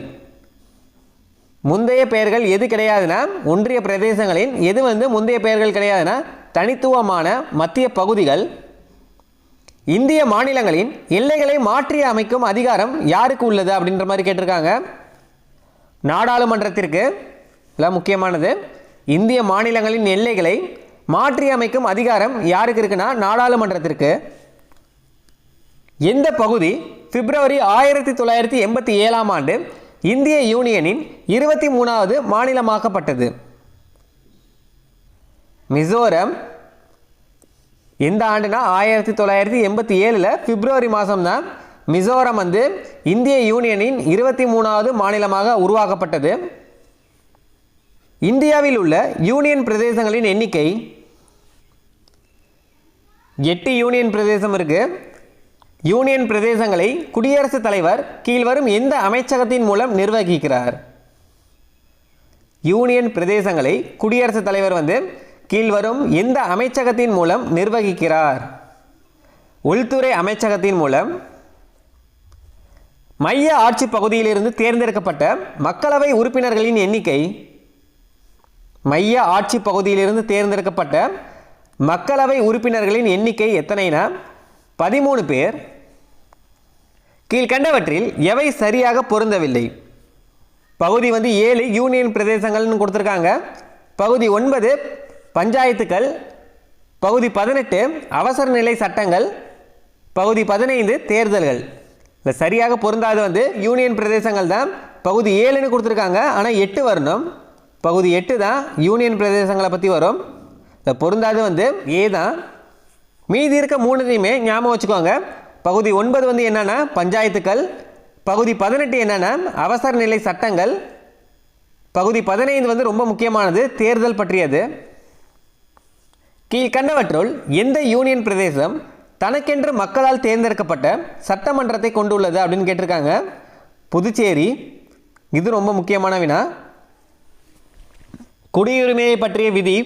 Speaker 1: முந்தைய பெயர்கள் எது கிடையாதுன்னா ஒன்றிய பிரதேசங்களின் எது வந்து முந்தைய பெயர்கள் கிடையாதுன்னா தனித்துவமான மத்திய பகுதிகள். இந்திய மாநிலங்களின் எல்லைகளை மாற்றி அமைக்கும் அதிகாரம் யாருக்கு உள்ளது அப்படின்ற மாதிரி கேட்டிருக்காங்க. நாடாளுமன்றத்திற்கு. இதெல்லாம் முக்கியமானது. இந்திய மாநிலங்களின் எல்லைகளை மாற்றி அமைக்கும் அதிகாரம் யாருக்கு இருக்குன்னா நாடாளுமன்றத்திற்கு. எந்த பகுதி பிப்ரவரி 1987 ஆண்டு இந்திய யூனியனின் 23வது மாநிலமாக்கப்பட்டது? மிசோரம், எந்த ஆண்டுனா 1987 பிப்ரவரி மாதம் தான் மிசோரம் வந்து இந்திய யூனியனின் 23வது மாநிலமாக உருவாக்கப்பட்டது. இந்தியாவில் உள்ள யூனியன் பிரதேசங்களின் எண்ணிக்கை 8 யூனியன் பிரதேசம் இருக்கு. யூனியன் பிரதேசங்களை குடியரசுத் தலைவர் கீழ்வரும் எந்த அமைச்சகத்தின் மூலம் நிர்வகிக்கிறார்? யூனியன் பிரதேசங்களை குடியரசுத் தலைவர் வந்து கீழ்வரும் எந்த அமைச்சகத்தின் மூலம் நிர்வகிக்கிறார்? உள்துறை அமைச்சகத்தின் மூலம். மைய ஆட்சி பகுதியிலிருந்து தேர்ந்தெடுக்கப்பட்ட மக்களவை உறுப்பினர்களின் எண்ணிக்கை. மைய ஆட்சி பகுதியிலிருந்து தேர்ந்தெடுக்கப்பட்ட மக்களவை உறுப்பினர்களின் எண்ணிக்கை எத்தனைனா 13 பேர். கீழ்கண்டவற்றில் எவை சரியாக பொருந்தவில்லை? பகுதி வந்து 7 யூனியன் பிரதேசங்கள்னு கொடுத்துருக்காங்க. பகுதி 9 பஞ்சாயத்துக்கள். பகுதி 18 அவசர நிலை சட்டங்கள். பகுதி 15 தேர்தல்கள். இல்லை, சரியாக பொருந்தாது வந்து யூனியன் பிரதேசங்கள் தான். பகுதி 7ன்னு கொடுத்துருக்காங்க, ஆனால் 8 வரணும். பகுதி 8 தான் யூனியன் பிரதேசங்களை பற்றி வரும். பொருந்தாது வந்து ஏ தான். மீதி இருக்க 3 ஞாபகம் வச்சுக்கோங்க. பகுதி 9 வந்து என்னென்னா பஞ்சாயத்துக்கள். பகுதி 18 என்னென்னா அவசர நிலை சட்டங்கள். பகுதி 15 வந்து ரொம்ப முக்கியமானது, தேர்தல் பற்றியது. கீழ்கண்டவற்றுள் எந்த யூனியன் பிரதேசம் தனக்கென்று மக்களால் தேர்ந்தெடுக்கப்பட்ட சட்டமன்றத்தை கொண்டுள்ளது அப்படின்னு கேட்டிருக்காங்க. புதுச்சேரி. இது ரொம்ப முக்கியமான வினா. குடியுரிமையை பற்றிய விதி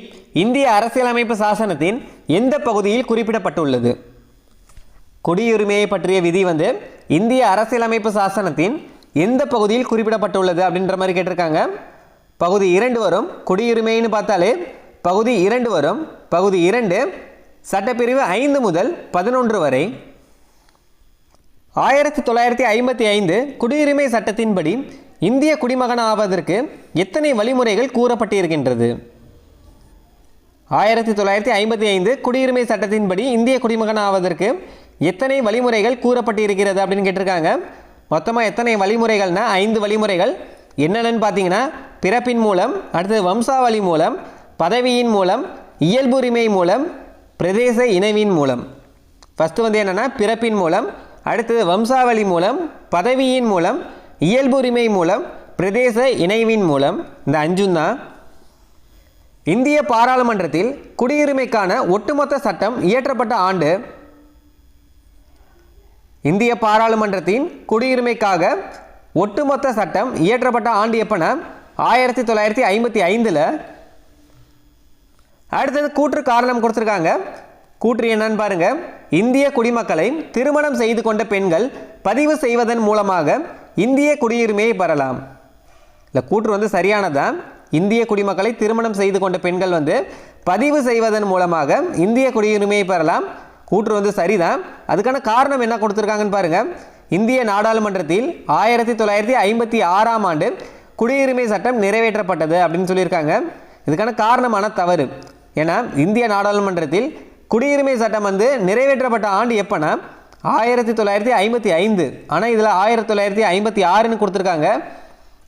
Speaker 1: இந்திய அரசியலமைப்பு சாசனத்தின் எந்த பகுதியில் குறிப்பிடப்பட்டுள்ளது? குடியுரிமையை பற்றிய விதி வந்து இந்திய அரசியலமைப்பு சாசனத்தின் எந்த பகுதியில் குறிப்பிடப்பட்டுள்ளது அப்படின்ற மாதிரி கேட்டிருக்காங்க. பகுதி 2 வரும். குடியுரிமைன்னு பார்த்தாலே பகுதி 2 வரும். பகுதி 2 சட்டப்பிரிவு 5 முதல் 11 வரை. 1955 குடியுரிமை சட்டத்தின்படி இந்திய குடிமகன் ஆவதற்கு எத்தனை வழிமுறைகள் கூறப்பட்டிருக்கின்றது? 1955 குடியுரிமை சட்டத்தின்படி இந்திய குடிமகன் ஆவதற்கு எத்தனை வழிமுறைகள் கூறப்பட்டிருக்கிறது அப்படின்னு கேட்டிருக்காங்க. மொத்தமாக எத்தனை வழிமுறைகள்னா 5 வழிமுறைகள். என்னென்னு பார்த்தீங்கன்னா பிறப்பின் மூலம், அடுத்தது வம்சாவளி மூலம், பதவியின் மூலம், இயல்புரிமை மூலம், பிரதேச இணைவின் மூலம். ஃபஸ்ட்டு வந்து என்னென்னா பிறப்பின் மூலம், அடுத்தது வம்சாவளி மூலம், பதவியின் மூலம், இயல்புரிமை மூலம், பிரதேச இணைவின் மூலம். இந்த 5 தான். இந்திய பாராளுமன்றத்தில் குடியுரிமைக்கான ஒட்டுமொத்த சட்டம் இயற்றப்பட்ட ஆண்டு. இந்திய பாராளுமன்றத்தின் குடியுரிமைக்காக ஒட்டுமொத்த சட்டம் இயற்றப்பட்ட ஆண்டு எப்போனா 1955. அடுத்தது கூற்று காரணம் கொடுத்துருக்காங்க. கூற்று என்னன்னு பாருங்க. இந்திய குடிமக்களை திருமணம் செய்து கொண்ட பெண்கள் பதிவு செய்வதன் மூலமாக இந்திய குடியுரிமையை பெறலாம். இல்லை, கூற்று வந்து சரியானதான். இந்திய குடிமக்களை திருமணம் செய்து கொண்ட பெண்கள் வந்து பதிவு செய்வதன் மூலமாக இந்திய குடியுரிமையை பெறலாம். கூற்று வந்து சரிதான். அதுக்கான காரணம் என்ன கொடுத்துருக்காங்கன்னு பாருங்க. இந்திய நாடாளுமன்றத்தில் 1956ஆம் ஆண்டு குடியுரிமை சட்டம் நிறைவேற்றப்பட்டது அப்படின்னு சொல்லியிருக்காங்க. இதுக்கான காரணமான தவறு. ஏன்னா இந்திய நாடாளுமன்றத்தில் குடியுரிமை சட்டம் வந்து நிறைவேற்றப்பட்ட ஆண்டு எப்போனா 1955. ஆனால் இதில் 1956ன்னு கொடுத்துருக்காங்க.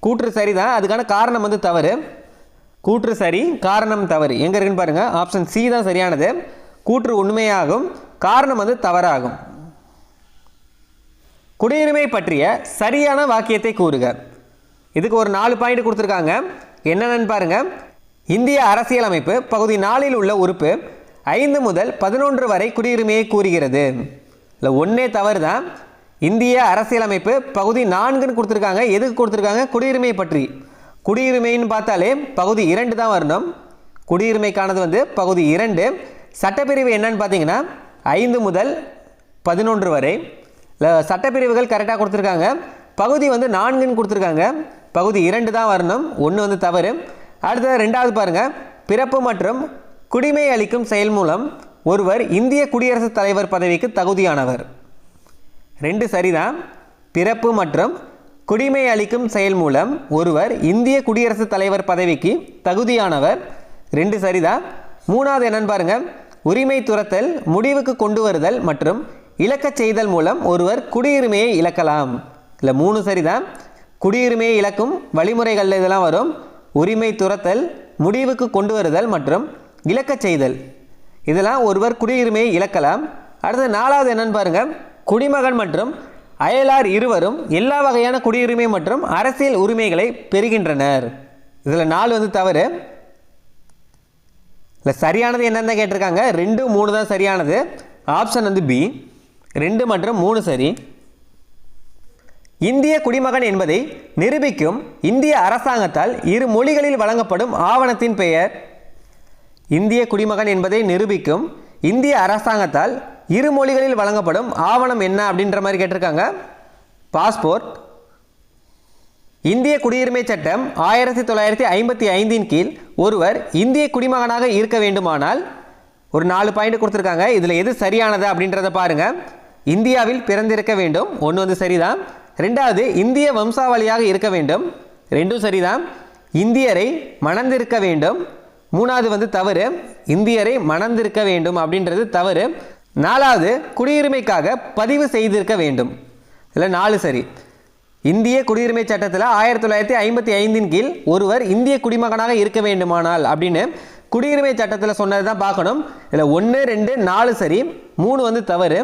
Speaker 1: கூற்று சரி தான். அதுக்கான காரணம் வந்து தவறு. கூற்று சரி, காரணம் தவறு. எங்கே இருக்குன்னு பாருங்கள். ஆப்ஷன் சி தான் சரியானது. கூற்று உண்மையாகும், காரணம் வந்து தவறாகும். குடியுரிமை பற்றிய சரியான வாக்கியத்தை கூறுக. இதுக்கு ஒரு 4 பாயிண்ட் கொடுத்துருக்காங்க. என்னென்னு பாருங்கள். இந்திய அரசியலமைப்பு பகுதி 4 உள்ள உறுப்பு 5 முதல் 11 வரை குடியுரிமையை கூறுகிறது. இல்லை, ஒன்றே தவறு தான். இந்திய அரசியலமைப்பு பகுதி 4ன்னு கொடுத்துருக்காங்க. எதுக்கு கொடுத்துருக்காங்க? குடியுரிமை பற்றி. குடியுரிமைன்னு பார்த்தாலே பகுதி 2 தான் வரணும். குடியுரிமைக்கானது வந்து பகுதி 2. சட்டப்பிரிவு என்னன்னு பார்த்தீங்கன்னா 5 முதல் 11 வரை. இல்லை, சட்டப்பிரிவுகள் கரெக்டாக கொடுத்துருக்காங்க. பகுதி வந்து 4ன்னு கொடுத்துருக்காங்க. பகுதி 2 தான் வரணும். 1 வந்து தவறு. அடுத்தது 2வது பாருங்கள். பிறப்பு மற்றும் குடிமை அளிக்கும் செயல் மூலம் ஒருவர் இந்திய குடியரசுத் தலைவர் பதவிக்கு தகுதியானவர். 2 சரிதான். பிறப்பு மற்றும் குடிமை அளிக்கும் செயல் மூலம் ஒருவர் இந்திய குடியரசுத் தலைவர் பதவிக்கு தகுதியானவர். 2 சரிதான். 3வது என்னன்னு பாருங்க. உரிமை துரத்தல், முடிவுக்கு கொண்டு வருதல் மற்றும் இழக்கச் செய்தல் மூலம் ஒருவர் குடியுரிமையை இழக்கலாம். இல்லை, 3 சரிதான். குடியுரிமையை இழக்கும் வழிமுறைகள் இதெல்லாம் வரும். உரிமை துரத்தல், முடிவுக்கு கொண்டு வருதல் மற்றும் இழக்கச் செய்தல். இதெல்லாம் ஒருவர் குடியுரிமையை இழக்கலாம். அடுத்து 4வது என்னன்னு பாருங்கள், குடிமகன் மற்றும் அயலார் இருவரும் எல்லா வகையான குடியுரிமை மற்றும் அரசியல் உரிமைகளை பெறுகின்றனர். இதில் 4 வந்து தவறு. இல்லை சரியானது என்னென்ன கேட்டிருக்காங்க, 2, 3 தான் சரியானது. ஆப்ஷன் வந்து பி, 2 மற்றும் 3 சரி. இந்திய குடிமகன் என்பதை நிரூபிக்கும் இந்திய அரசாங்கத்தால் இரு மொழிகளில் வழங்கப்படும் ஆவணத்தின் பெயர். இந்திய குடிமகன் என்பதை நிரூபிக்கும் இந்திய அரசாங்கத்தால் இரு மொழிகளில் வழங்கப்படும் ஆவணம் என்ன அப்படின்ற மாதிரி கேட்டிருக்காங்க. பாஸ்போர்ட். இந்திய குடியுரிமை சட்டம் 1955 கீழ் ஒருவர் இந்திய குடிமகனாக இருக்க வேண்டுமானால் ஒரு 4 பாயிண்ட் கொடுத்துருக்காங்க. இதில் எது சரியானது அப்படின்றத பாருங்கள். இந்தியாவில் பிறந்திருக்க வேண்டும், 1 வந்து சரிதான். 2வது இந்திய வம்சாவளியாக இருக்க வேண்டும், 2ம் சரிதான். இந்தியரை மணந்திருக்க வேண்டும், 3வது வந்து தவறு. இந்தியரை மணந்திருக்க வேண்டும் அப்படின்றது தவறு. 4வது குடியுரிமைக்காக பதிவு செய்திருக்க வேண்டும், இல்லை 4 சரி. இந்திய குடியுரிமை சட்டத்தில் 1955 கீழ் ஒருவர் இந்திய குடிமகனாக இருக்க வேண்டுமானால் அப்படின்னு குடியுரிமை சட்டத்தில் சொன்னது தான் பார்க்கணும். இதில் 1, 2, 4 சரி, 3 வந்து தவறு.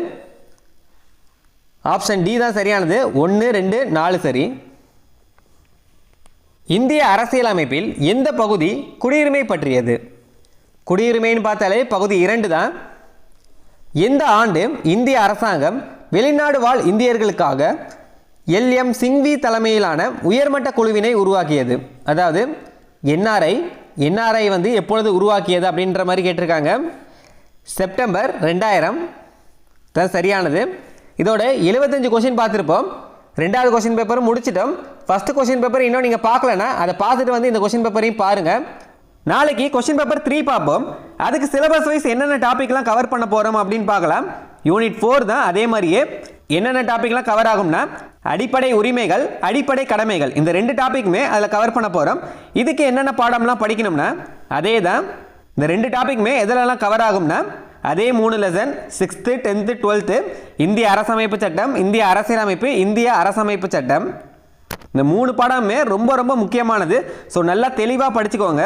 Speaker 1: ஆப்ஷன் டி தான் சரியானது, 1, 2, 4 சரி. இந்திய அரசியலமைப்பில் எந்த பகுதி குடியுரிமை பற்றியது? குடியுரிமைன்னு பார்த்தாலே பகுதி 2 தான். எந்த ஆண்டு இந்திய அரசாங்கம் வெளிநாடு வாழ் இந்தியர்களுக்காக எல்எம் சிங்வி தலைமையிலான உயர்மட்ட குழுவினை உருவாக்கியது? அதாவது என்ஆர்ஐ வந்து எப்பொழுது உருவாக்கியது அப்படின்ற மாதிரி கேட்டிருக்காங்க. செப்டம்பர் 2000 தான் சரியானது. இதோட 75 கொஸ்டின் பார்த்துருப்போம். 2வது கொஸ்டின் பேப்பரும் முடிச்சிட்டோம். ஃபஸ்ட்டு கொஸ்டின் பேப்பர் இன்னும் நீங்கள் பார்க்கலன்னா அதை பார்த்துட்டு வந்து இந்த கொஸ்டின் பேப்பரையும் பாருங்கள். நாளைக்கு கொஸ்டின் பேப்பர் 3 பார்ப்போம். அதுக்கு சிலபஸ் வைஸ் என்னென்ன டாப்பிக்லாம் கவர் பண்ண போகிறோம் அப்படின்னு பார்க்கலாம். யூனிட் 4 தான். அதே மாதிரியே என்னென்ன டாப்பிக்லாம் கவர் ஆகும்னா அடிப்படை உரிமைகள், அடிப்படை கடமைகள், இந்த 2 டாப்பிக்குமே அதில் கவர் பண்ண போகிறோம். இதுக்கு என்னென்ன பாடம்லாம் படிக்கணும்னா அதே தான். இந்த 2 டாப்பிக்குமே எதிலெல்லாம் கவர் ஆகும்னா அதே 3 லெசன் 6th, 10th, 12th இந்திய அரசமைப்பு சட்டம், இந்திய அரசியலமைப்பு, இந்திய அரசமைப்பு சட்டம். இந்த 3 பாடமே ரொம்ப ரொம்ப முக்கியமானது. ஸோ நல்லா தெளிவாக படிச்சுக்கோங்க.